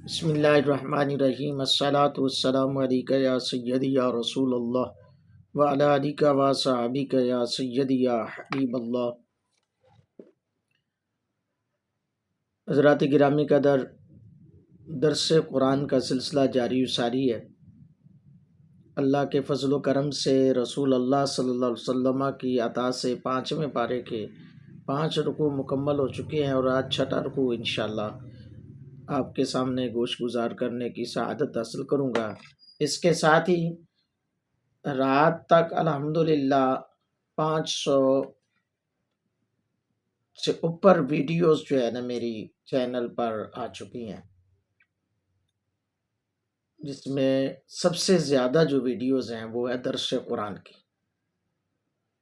بسم اللہ الرحمن الرحیم الصلاۃ والسلام علیک یا سیدی یا رسول اللہ وعلی آلک و صحابک یا سیدی یا حبیب اللہ۔ حضرات گرامی کا درس قرآن کا سلسلہ جاری و ساری ہے۔ اللہ کے فضل و کرم سے رسول اللہ صلی اللہ علیہ وسلم کی عطا سے 5ویں پارے کے 5 رکوع مکمل ہو چکے ہیں، اور آج 6واں رکوع انشاءاللہ آپ کے سامنے گوش گزار کرنے کی سعادت حاصل کروں گا۔ اس کے ساتھ ہی رات تک الحمدللہ 500 سے اوپر ویڈیوز جو ہے نا میری چینل پر آ چکی ہیں، جس میں سب سے زیادہ جو ویڈیوز ہیں وہ ہے درس قرآن کی۔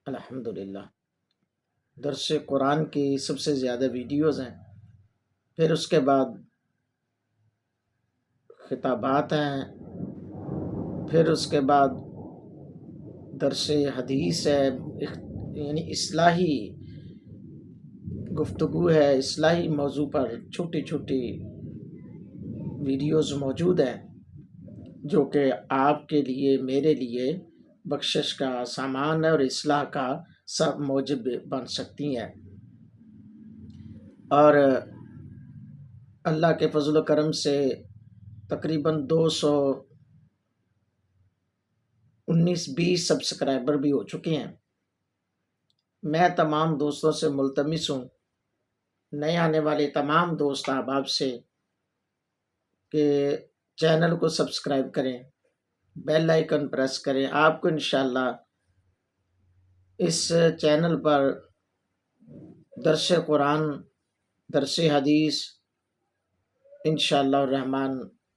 الحمدللہ درس قرآن کی سب سے زیادہ ویڈیوز ہیں، پھر اس کے بعد خطابات ہیں، پھر اس کے بعد درس حدیث ہے، یعنی اصلاحی گفتگو ہے، اصلاحی موضوع پر چھوٹی چھوٹی ویڈیوز موجود ہیں، جو کہ آپ کے لیے میرے لیے بخشش کا سامان ہے اور اصلاح کا سب موجب بن سکتی ہیں۔ اور اللہ کے فضل و کرم سے تقریباً 219-20 سبسکرائبر بھی ہو چکے ہیں۔ میں تمام دوستوں سے ملتمس ہوں، نئے آنے والے تمام دوست احباب سے، کہ چینل کو سبسکرائب کریں، بیل آئیکن پریس کریں۔ آپ کو انشاءاللہ اس چینل پر درس قرآن، درس حدیث انشاءاللہ الرحمن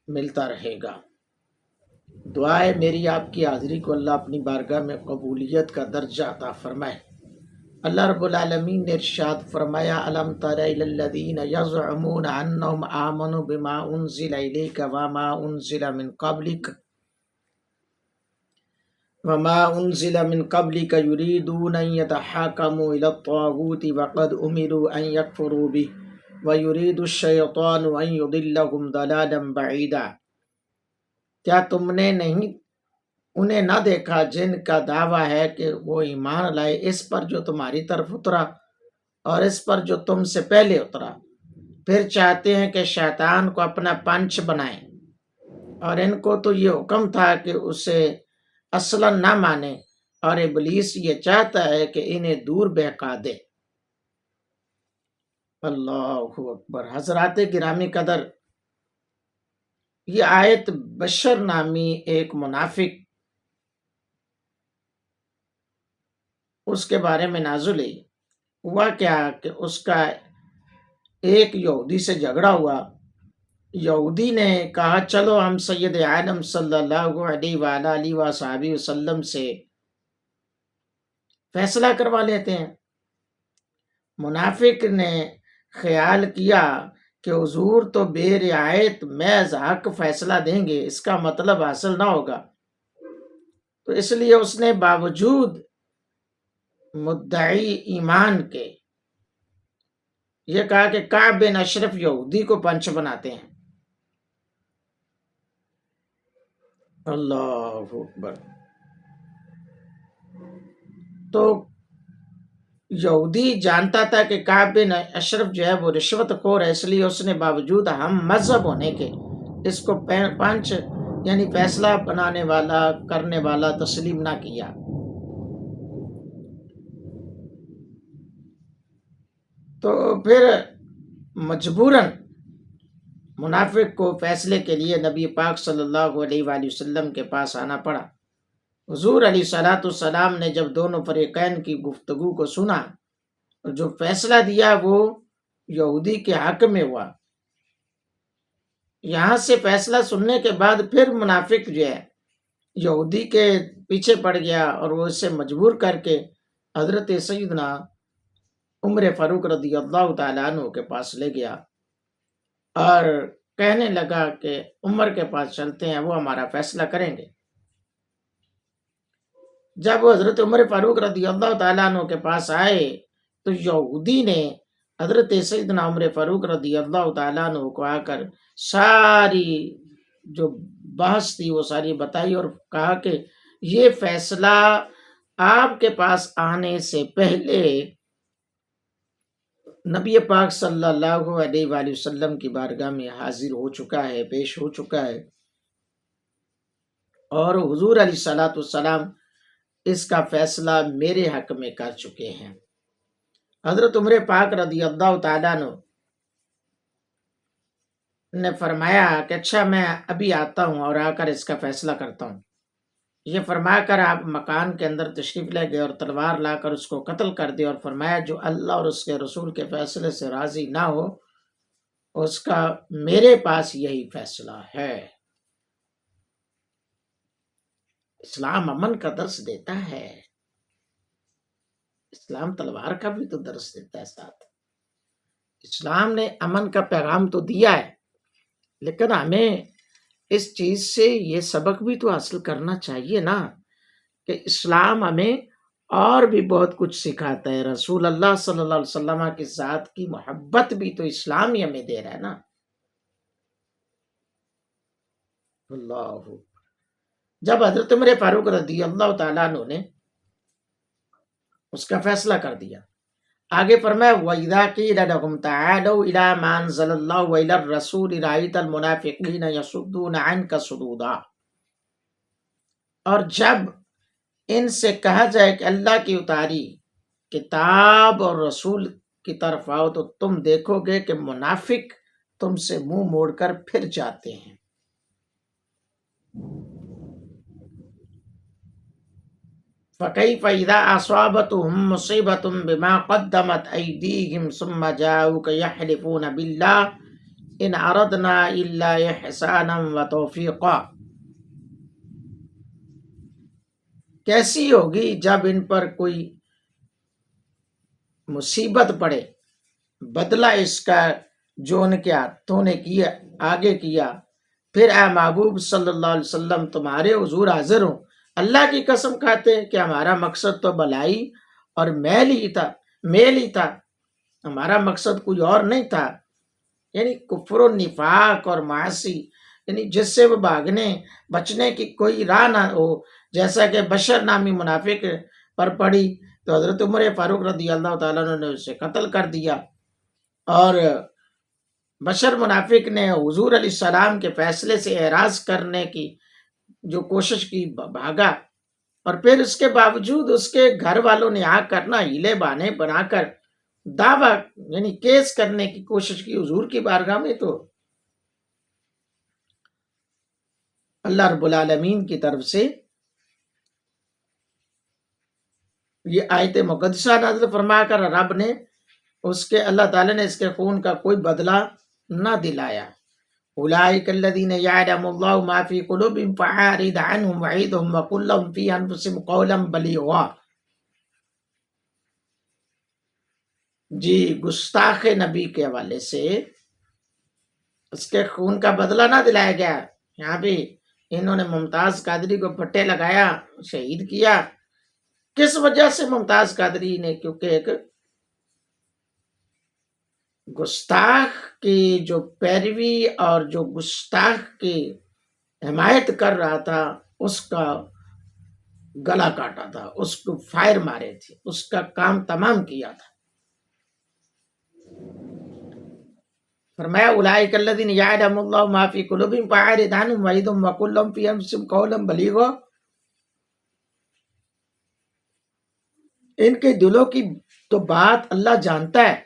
ملتا رہے گا۔ دعا ہے میری آپ کی حاضری کو اللہ اپنی بارگاہ میں قبولیت کا درجہ عطا فرمائے۔ اللہ رب العالمین نے ارشاد فرمایا، الم تر الی الذین یزعمون انہم آمنوا بما انزل الیک وما انزل من قبلک یریدون ان یتحاکموا الی الطاغوت وقد امروا ان یکفروا به وَيُرِيدُ الشَّيْطَانُ أَن يُضِلَّهُمْ ضَلَالًا بَعِيدًا۔ کیا تم نے انہیں نہ دیکھا جن کا دعویٰ ہے کہ وہ ایمان لائے اس پر جو تمہاری طرف اترا اور اس پر جو تم سے پہلے اترا، پھر چاہتے ہیں کہ شیطان کو اپنا پنچ بنائیں، اور ان کو تو یہ حکم تھا کہ اسے اصلاً نہ مانے، اور ابلیس یہ چاہتا ہے کہ انہیں دور بہکا دے۔ اللہ اکبر۔ حضرات گرامی قدر، یہ آیت بشر نامی ایک منافق، اس کے بارے میں نازل ہے۔ ہوا کیا کہ اس کا ایک یہودی سے جھگڑا ہوا۔ یہودی نے کہا چلو ہم سید عالم صلی اللہ علیہ وآلہ وصحبہ وسلم سے فیصلہ کروا لیتے ہیں۔ منافق نے خیال کیا کہ حضور تو بے رعایت محض حق فیصلہ دیں گے، اس کا مطلب حاصل نہ ہوگا، تو اس لیے اس نے باوجود مدعی ایمان کے یہ کہا کہ کعب بن اشرف یہودی کو پنچ بناتے ہیں۔ اللہ اکبر۔ تو یہودی جانتا تھا کہ کعب بن اشرف جو ہے وہ رشوت خور ہے، اس لیے اس نے باوجود ہم مذہب ہونے کے اس کو پنچ یعنی فیصلہ بنانے والا کرنے والا تسلیم نہ کیا۔ تو پھر مجبوراً منافق کو فیصلے کے لیے نبی پاک صلی اللہ علیہ وآلہ وسلم کے پاس آنا پڑا۔ حضور علیہ الصلوۃ والسلام نے جب دونوں فریقین کی گفتگو کو سنا اور جو فیصلہ دیا وہ یہودی کے حق میں ہوا، یہاں سے فیصلہ سننے کے بعد پھر منافق جو ہے یہودی کے پیچھے پڑ گیا، اور وہ اسے مجبور کر کے حضرت سیدنا عمر فاروق رضی اللہ تعالیٰ عنہ کے پاس لے گیا، اور کہنے لگا کہ عمر کے پاس چلتے ہیں، وہ ہمارا فیصلہ کریں گے۔ جب وہ حضرت عمر فاروق رضی اللہ تعالیٰ عنہ کے پاس آئے تو یہودی نے حضرت سیدنا عمر فاروق رضی اللہ تعالیٰ عنہ کو آ کر ساری جو بحث تھی وہ ساری بتائی اور کہا کہ یہ فیصلہ آپ کے پاس آنے سے پہلے نبی پاک صلی اللہ علیہ وآلہ وسلم کی بارگاہ میں حاضر ہو چکا ہے، پیش ہو چکا ہے، اور حضور علیہ الصلوۃ والسلام اس کا فیصلہ میرے حق میں کر چکے ہیں۔ حضرت عمر پاک رضی اللہ تعالیٰ عنہ نے فرمایا کہ اچھا میں ابھی آتا ہوں اور آ کر اس کا فیصلہ کرتا ہوں۔ یہ فرما کر آپ مکان کے اندر تشریف لے گئے اور تلوار لا کر اس کو قتل کر دیا، اور فرمایا جو اللہ اور اس کے رسول کے فیصلے سے راضی نہ ہو اس کا میرے پاس یہی فیصلہ ہے۔ اسلام امن کا درس دیتا ہے، اسلام تلوار کا بھی تو درس دیتا ہے ساتھ۔ اسلام نے امن کا پیغام تو دیا ہے، لیکن ہمیں اس چیز سے یہ سبق بھی تو حاصل کرنا چاہیے نا کہ اسلام ہمیں اور بھی بہت کچھ سکھاتا ہے۔ رسول اللہ صلی اللہ علیہ وسلم کی ذات کی محبت بھی تو اسلام ہی ہمیں دے رہا ہے نا۔ اللہ جب حضرت عمر فاروق رضی اللہ تعالیٰ عنہ نے اس کا فیصلہ کر دیا، آگے فرمایا وَإِذَا قِيلَ لَهُمْ تَعَالَوْا إِلَىٰ مَا أَنزَلَ اللَّهُ وَإِلَى الرَّسُولِ رَأَيْتَ الْمُنَافِقِينَ يَصُدُّونَ عَنْكَ صُدُودًا، اور جب ان سے کہا جائے کہ اللہ کی اتاری کتاب اور رسول کی طرف آؤ تو تم دیکھو گے کہ منافق تم سے منہ موڑ کر پھر جاتے ہیں۔ فَكَيْفَ إِذَا أَصَابَتْهُم مُّصِيبَةٌ بِمَا قَدَّمَتْ أَيْدِيهِمْ ثُمَّ جَاءُوكَ يَحْلِفُونَ بِاللَّهِ إِنْ أَرَدْنَا إِلَّا إِحْسَانًا وَتَوْفِيقًا، کیسی ہوگی جب ان پر کوئی مصیبت پڑے، بدلہ اس کا جو ان کے ہاتھوں نے کیا آگے کیا، پھر اے محبوب صلی اللہ علیہ وسلم تمہارے حضور حاضر ہوں، اللہ کی قسم کھاتے ہیں کہ ہمارا مقصد تو بھلائی اور میل ہی تھا، ہمارا مقصد کوئی اور نہیں تھا۔ یعنی کفر و نفاق اور معاصی، یعنی جس سے وہ بچنے کی کوئی راہ نہ ہو، جیسا کہ بشر نامی منافق پر پڑی تو حضرت عمر فاروق رضی اللہ تعالیٰ عنہ نے اسے قتل کر دیا، اور بشر منافق نے حضور علیہ السلام کے فیصلے سے اعراض کرنے کی جو کوشش کی، بھاگا، اور پھر اس کے باوجود اس کے گھر والوں نے آ کر نہ ہیلے بہانے بنا کر دعویٰ یعنی کیس کرنے کی کوشش کی حضور کی بارگاہ میں، تو اللہ رب العالمین کی طرف سے یہ آیت مقدسہ نازل فرما کر رب نے اللہ تعالیٰ نے اس کے خون کا کوئی بدلہ نہ دلایا۔ اولئک الذین یعلم اللہ ما فی قلوبہم فاعرض عنہم وعظہم وقل لہم فی انفسہم قولا بلیغا۔ جی گستاخ نبی کے حوالے سے اس کے خون کا بدلہ نہ دلایا گیا، یہاں بھی انہوں نے ممتاز قادری کو پھٹے لگایا، شہید کیا۔ کس وجہ سے ممتاز قادری نے؟ کیونکہ ایک گستاخ کی جو پیروی اور جو گستاخ کی حمایت کر رہا تھا اس کا گلا کاٹا تھا، اس کو فائر مارے تھے، اس کا کام تمام کیا تھا۔ فرمایا اولئک الذین یعلم اللہ ما فی قلوبہم فاعرض عنہم وعظہم وقل لہم فی انفسہم قولا بلیغا۔ ان کے دلوں کی تو بات اللہ جانتا ہے،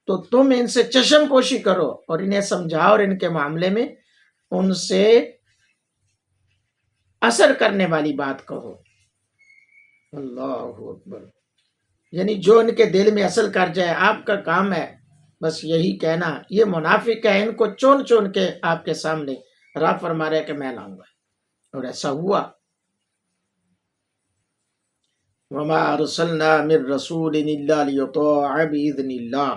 تو تم ان سے چشم پوشی کرو اور انہیں سمجھاؤ اور ان کے معاملے میں ان سے اثر کرنے والی بات کہو۔ اللہ اکبر، یعنی جو ان کے دل میں اثر کر جائے، آپ کا کام ہے بس یہی کہنا یہ منافق ہے، ان کو چون چون کے آپ کے سامنے رب فرما رہے کہ میں لاؤں گا، اور ایسا ہوا۔ وما ارسلنا من رسول الا لیطاع باذن اللہ،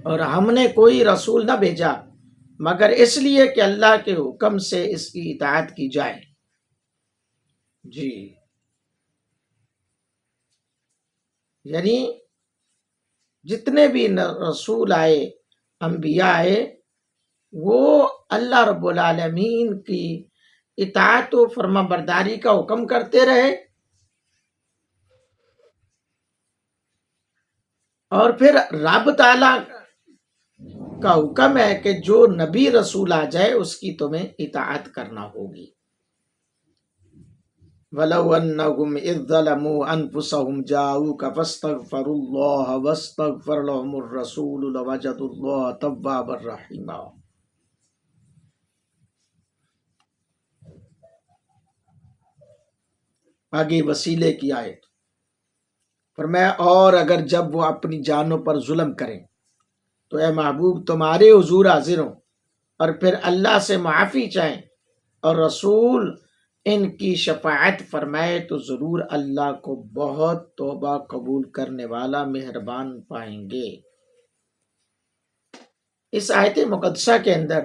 اور ہم نے کوئی رسول نہ بھیجا مگر اس لیے کہ اللہ کے حکم سے اس کی اطاعت کی جائے۔ جی یعنی جتنے بھی رسول آئے، انبیاء آئے، وہ اللہ رب العالمین کی اطاعت و فرما برداری کا حکم کرتے رہے، اور پھر رب تعالیٰ کا حکم ہے کہ جو نبی رسول آ جائے اس کی تمہیں اطاعت کرنا ہوگی۔ وَلَوْ أَنَّهُمْ إِذْ ظَلَمُوا أَنفُسَهُمْ جَاءُوكَ فَاسْتَغْفَرُوا اللَّهَ وَاسْتَغْفَرَ لَهُمُ الرَّسُولُ لَوَجَدُوا اللَّهَ تَوَّابًا رَحِيمًا۔ آگے وسیلے کی آیت فرمایا، اور اگر جب وہ اپنی جانوں پر ظلم کریں تو اے محبوب تمہارے حضور حاضر ہوں اور پھر اللہ سے معافی چاہیں اور رسول ان کی شفاعت فرمائے تو ضرور اللہ کو بہت توبہ قبول کرنے والا مہربان پائیں گے۔ اس آیت مقدسہ کے اندر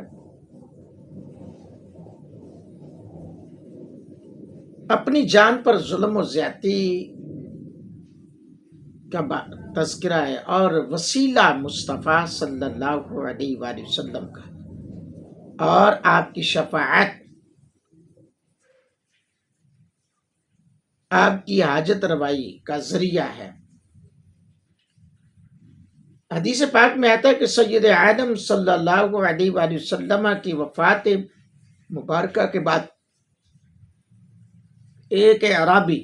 اپنی جان پر ظلم و زیادتی کا تذکرہ ہے اور وسیلہ مصطفیٰ صلی اللہ علیہ وآلہ وسلم کا اور آپ کی شفاعت، آپ کی حاجت روائی کا ذریعہ ہے۔ حدیث پاک میں آتا ہے کہ سید عالم صلی اللہ علیہ وآلہ وسلم کی وفات مبارکہ کے بعد ایک اعرابی،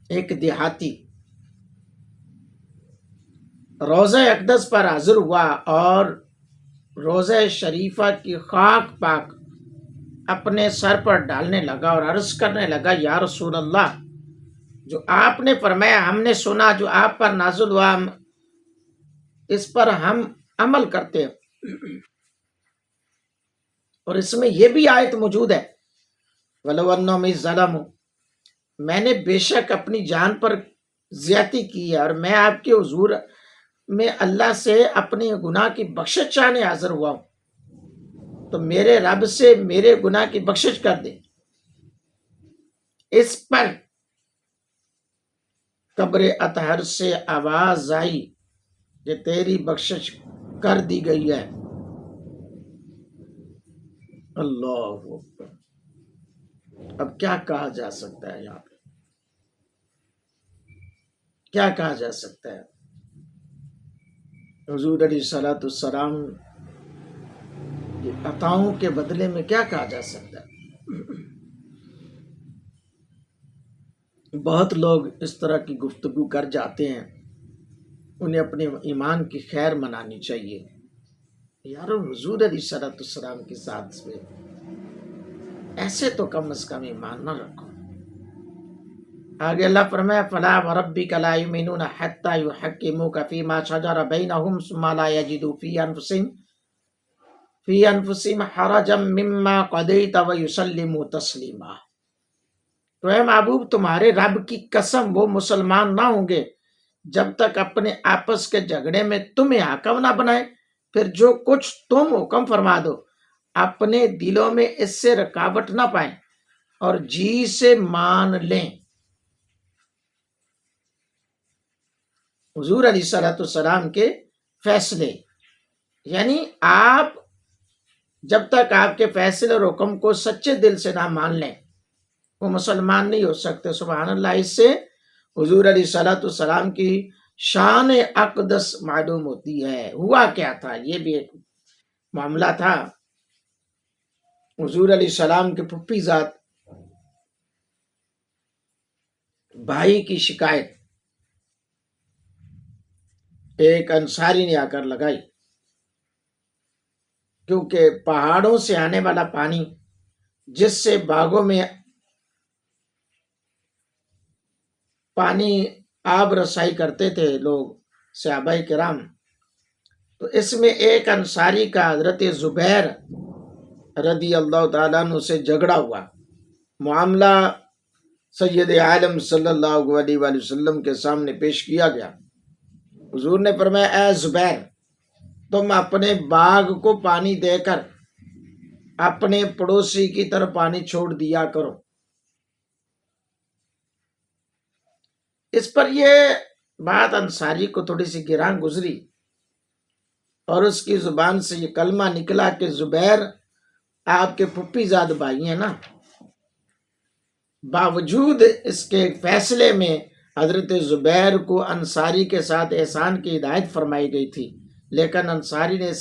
ایک دیہاتی روضہ اقدس پر حاضر ہوا اور روضہ شریفہ کی خاک پاک اپنے سر پر ڈالنے لگا اور عرض کرنے لگا، یا رسول اللہ، جو آپ نے فرمایا ہم نے سنا، جو آپ پر نازل ہوا اس پر ہم عمل کرتے ہیں، اور اس میں یہ بھی آیت موجود ہے، وَلَوْ أَنَّهُمْ إِذْ ظَلَمُوا، میں نے بے شک اپنی جان پر زیادتی کی ہے اور میں آپ کے حضور میں اللہ سے اپنے گناہ کی بخشش چاہنے حاضر ہوا ہوں، تو میرے رب سے میرے گناہ کی بخشش کر دے۔ اس پر قبر اطہر سے آواز آئی کہ تیری بخشش کر دی گئی ہے۔ اللہ اکبر۔ اب کیا کہا جا سکتا ہے؟ یہاں پہ کیا کہا جا سکتا ہے؟ حضور علیہ الصلوۃ والسلام کی عطاؤں کے بدلے میں کیا کہا جا سکتا ہے؟ بہت لوگ اس طرح کی گفتگو کر جاتے ہیں، انہیں اپنے ایمان کی خیر منانی چاہیے۔ یارو حضور علیہ الصلوۃ والسلام کی ذات پہ ایسے تو کم از کم ایمان نہ رکھو۔ آگے اللہ فرمایا، فَلَا وَرَبِّكَ لَا يُؤْمِنُونَ حَتَّى يُحَكِّمُوكَ فِي مَا شَجَرَ بَيْنَهُمْ ثُمَّ لَا يَجِدُوا فِي أَنفُسِهِمْ حَرَجًا مِّمَّا قَضَيْتَ وَيُسَلِّمُوا تَسْلِيمًا۔ تو اے محبوب تمہارے رب کی قسم وہ مسلمان نہ ہوں گے جب تک اپنے آپس کے جھگڑے میں تمہیں حاکم نہ بنائے، پھر جو کچھ تم حکم فرما دو اپنے دلوں میں اس سے رکاوٹ نہ پائیں اور جی سے مان لیں۔ حضور علیہ الصلوۃ والسلام کے فیصلے، یعنی آپ جب تک آپ کے فیصلے اور حکم کو سچے دل سے نہ مان لیں وہ مسلمان نہیں ہو سکتے۔ سبحان اللہ۔ اس سے حضور علیہ الصلوۃ والسلام کی شان اقدس معلوم ہوتی ہے۔ ہوا کیا تھا؟ یہ بھی ایک معاملہ تھا۔ حضور علیہ السلام کے پھپھی ذات بھائی کی شکایت ایک انصاری نے آ کر لگائی، کیونکہ پہاڑوں سے آنے والا پانی جس سے باغوں میں پانی آب رسائی کرتے تھے لوگ صحابہ کرام، تو اس میں ایک انصاری کا حضرت زبیر رضی اللہ تعالیٰ عنہ سے جھگڑا ہوا۔ معاملہ سید عالم صلی اللہ علیہ وآلہ وسلم کے سامنے پیش کیا گیا۔ حضور نے فرمایا، اے زبیر، تم اپنے باغ کو پانی دے کر اپنے پڑوسی کی طرف پانی چھوڑ دیا کرو۔ اس پر یہ بات انصاری کو تھوڑی سی گراں گزری اور اس کی زبان سے یہ کلمہ نکلا کہ زبیر آپ کے پھپھی زاد بھائی ہیں نا، باوجود اس کے فیصلے میں حضرت زبیر کو انصاری کے ساتھ احسان کی ہدایت فرمائی گئی تھی، لیکن انصاری نے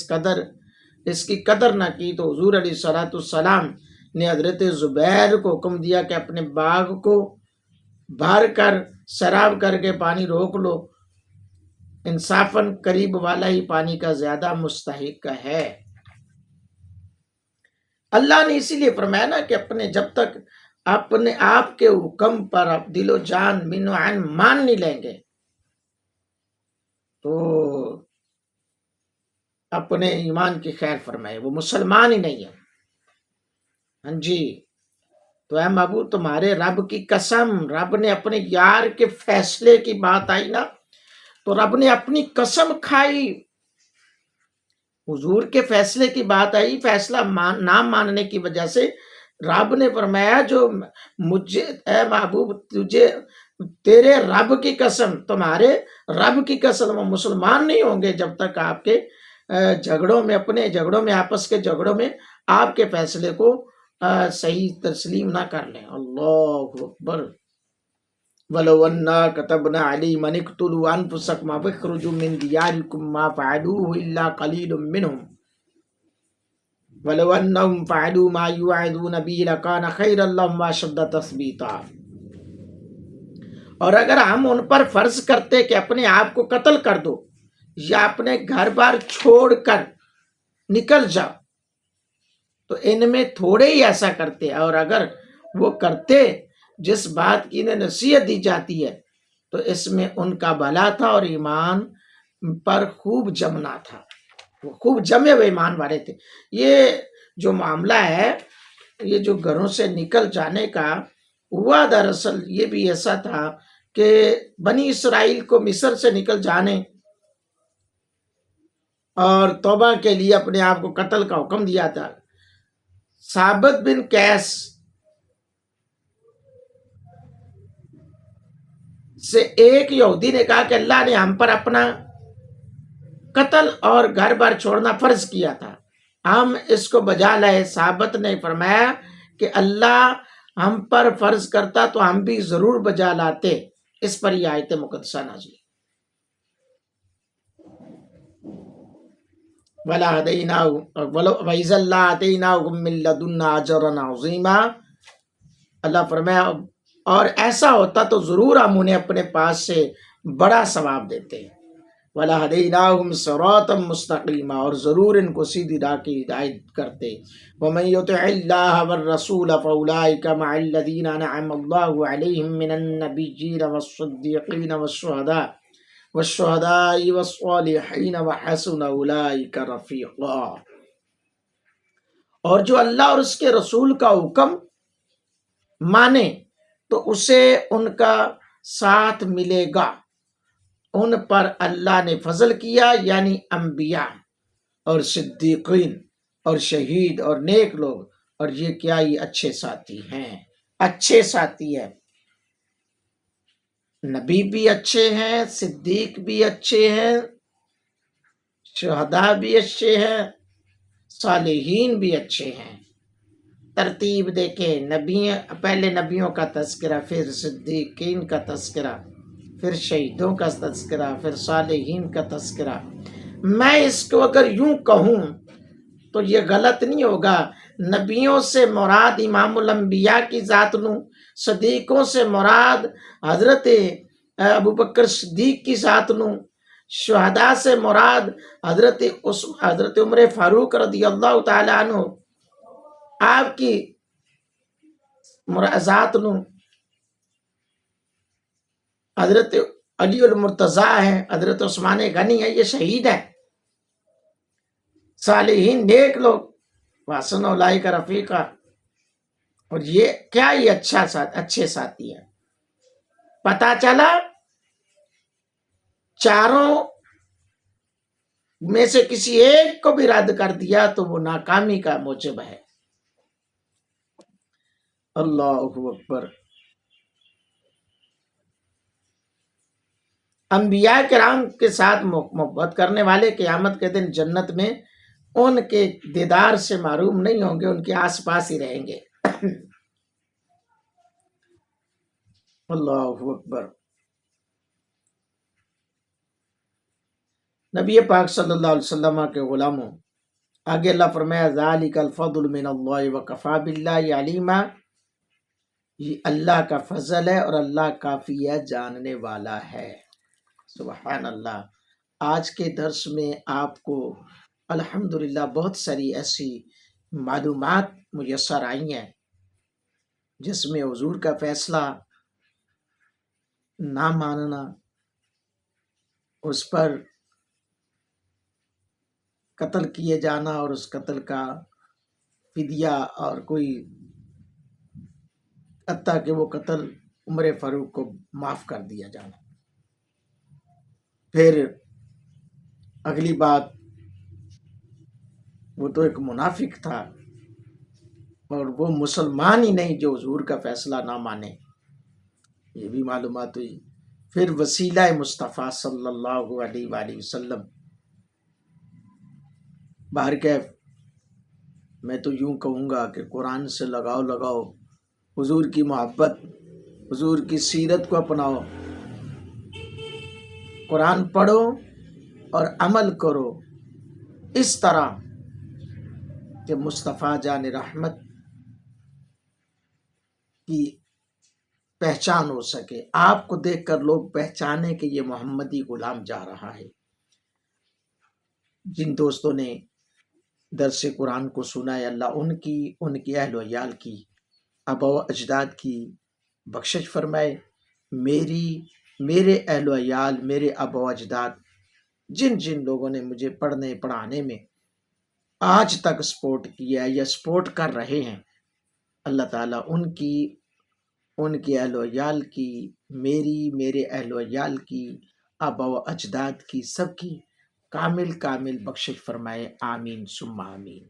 اس کی قدر نہ کی، تو حضور علیہ الصلوۃ والسلام نے حضرت زبیر کو حکم دیا کہ اپنے باغ کو بھر کر سیراب کر کے پانی روک لو، انصافاً قریب والا ہی پانی کا زیادہ مستحق ہے۔ اللہ نے اسی لیے فرمایا نا کہ جب تک اپنے آپ کے حکم پر آپ دل و جان من و عین مان نہیں لیں گے تو اپنے ایمان کی خیر فرمائے، وہ مسلمان ہی نہیں ہے۔ ہاں جی، تو اے محبوب تمہارے رب کی قسم، رب نے اپنے یار کے فیصلے کی بات آئی نا تو رب نے اپنی قسم کھائی، حضور کے فیصلے کی بات آئی، فیصلہ نہ ماننے کی وجہ سے رب نے فرمایا جو مجھے اے محبوب تجھے تیرے رب کی قسم، تمہارے رب کی قسم، وہ مسلمان نہیں ہوں گے جب تک آپ کے جھگڑوں میں، اپنے جھگڑوں میں، آپس کے جھگڑوں میں آپ کے فیصلے کو صحیح تسلیم نہ کر لیں۔ اللہ اکبر۔ وَلَوْ أَنَّا كَتَبْنَا عَلَيْهِمْ أَنِ اقْتُلُوا أَنفُسَكُمْ أَوِ اخْرُجُوا مِنْ دِيَارِكُمْ مَا فَعَلُوهُ إِلَّا قَلِيلٌ مِّنْهُمْ وَلَوْ أَنَّهُمْ فَعَلُوا مَا يُوعَظُونَ بِهِ لَكَانَ خَيْرًا لَّهُمْ وَأَشَدَّ تَثْبِيتًا۔ اور اگر ہم ان پر فرض کرتے کہ اپنے آپ کو قتل کر دو یا اپنے گھر بار چھوڑ کر نکل جاؤ تو ان میں تھوڑے ہی ایسا کرتے، اور اگر وہ کرتے جس بات کی انہیں نصیحت دی جاتی ہے تو اس میں ان کا بھلا تھا اور ایمان پر خوب جمنا تھا، وہ خوب جمے ہوئے ایمان والے تھے۔ یہ جو معاملہ ہے، یہ جو گھروں سے نکل جانے کا ہوا، دراصل یہ بھی ایسا تھا کہ بنی اسرائیل کو مصر سے نکل جانے اور توبہ کے لیے اپنے آپ کو قتل کا حکم دیا تھا۔ ثابت بن قیس سے ایک یہودی نے کہا کہ اللہ نے ہم پر اپنا قتل اور گھر بار چھوڑنا فرض کیا تھا، ہم اس کو بجا لائے۔ ثابت نے فرمایا کہ اللہ ہم پر فرض کرتا تو ہم بھی ضرور بجا لاتے۔ اس پر یہ آیت مقدسہ نازل۔ وَإِذًا لَّآتَيْنَاهُم مِّن لَّدُنَّا أَجْرًا عَظِيمًا، اللہ فرمایا اور ایسا ہوتا تو ضرور ہم انہیں اپنے پاس سے بڑا ثواب دیتے۔ وَلَهَدَيْنَاهُمْ صِرَاطًا مُّسْتَقِيمًا، اور ضرور ان کو سیدھی راہ کی ہدایت کرتے۔ وَمَن يُطِعِ اللَّهَ وَالرَّسُولَ فَأُولَٰئِكَ مَعَ الَّذِينَ أَنْعَمَ اللَّهُ عَلَيْهِم مِّنَ النَّبِيِّينَ وَالصِّدِّيقِينَ وَالشُّهَدَاءِ وَالصَّالِحِينَ وَحَسُنَ أُولَٰئِكَ رَفِيقًا۔ اور جو اللہ اور اس کے رسول کا حکم مانے تو اسے ان کا ساتھ ملے گا، ان پر اللہ نے فضل کیا، یعنی انبیاء اور صدیقین اور شہید اور نیک لوگ، اور یہ کیا ہی اچھے ساتھی ہیں، اچھے ساتھی ہیں۔ نبی بھی اچھے ہیں، صدیق بھی اچھے ہیں، شہداء بھی اچھے ہیں، صالحین بھی اچھے ہیں۔ ترتیب دیکھیں، پہلے نبیوں کا تذکرہ، پھر صدیقین کا تذکرہ، پھر شہیدوں کا تذکرہ، پھر صالحین کا تذکرہ۔ میں اس کو اگر یوں کہوں تو یہ غلط نہیں ہوگا۔ نبیوں سے مراد امام الانبیاء کی ذات نو، صدیقوں سے مراد حضرت ابوبکر صدیق کی ذات نو، شہداء سے مراد حضرت عمر فاروق رضی اللہ تعالی عنہ آپ کی ذات نو، حضرت علی المرتضیٰ ہیں، حضرت عثمان غنی ہیں، یہ شہید ہیں۔ صالحین نیک لوگ، وحسن اولئک رفیقا، اور یہ کیا ہی اچھے ساتھی ہیں۔ پتہ چلا چاروں میں سے کسی ایک کو بھی رد کر دیا تو وہ ناکامی کا موجب ہے۔ اللہ اکبر۔ انبیاء کرام کے ساتھ محبت کرنے والے قیامت کے دن جنت میں ان کے دیدار سے محروم نہیں ہوں گے، ان کے آس پاس ہی رہیں گے۔ اللہ اکبر۔ نبی پاک صلی اللہ علیہ وسلم کے غلاموں، آگے اللہ فرمایا ذالک الفضل من اللہ وکفی باللہ علیما، یہ اللہ کا فضل ہے اور اللہ کافی ہے، جاننے والا ہے۔ سبحان اللہ۔ آج کے درس میں آپ کو الحمدللہ بہت ساری ایسی معلومات میسر آئی ہیں جس میں حضور کا فیصلہ نہ ماننا، اس پر قتل کیے جانا اور اس قتل کا فدیہ اور کوئی حتیٰ کہ وہ قتل عمر فاروق کو معاف کر دیا جانا۔ پھر اگلی بات، وہ تو ایک منافق تھا اور وہ مسلمان ہی نہیں جو حضور کا فیصلہ نہ مانے، یہ بھی معلومات ہوئی۔ پھر وسیلہ مصطفیٰ صلی اللہ علیہ وآلہ وسلم، بہرکیف میں تو یوں کہوں گا کہ قرآن سے لگاؤ، حضور کی محبت، حضور کی سیرت کو اپناؤ، قرآن پڑھو اور عمل کرو اس طرح کہ مصطفیٰ جان رحمت کی پہچان ہو سکے، آپ کو دیکھ کر لوگ پہچانے کہ یہ محمدی غلام جا رہا ہے۔ جن دوستوں نے درس قرآن کو سنا ہے، اللہ ان کی اہل و عیال کی، آبا و اجداد کی بخشش فرمائے۔ میرے اہل و عیال، میرے آبا و اجداد، جن لوگوں نے مجھے پڑھنے پڑھانے میں آج تک سپورٹ کیا یا سپورٹ کر رہے ہیں، اللہ تعالیٰ ان کی اہل و عیال کی، میرے اہل و عیال کی، آبا و اجداد کی، سب کی کامل بخشش فرمائے، آمین ثم آمین۔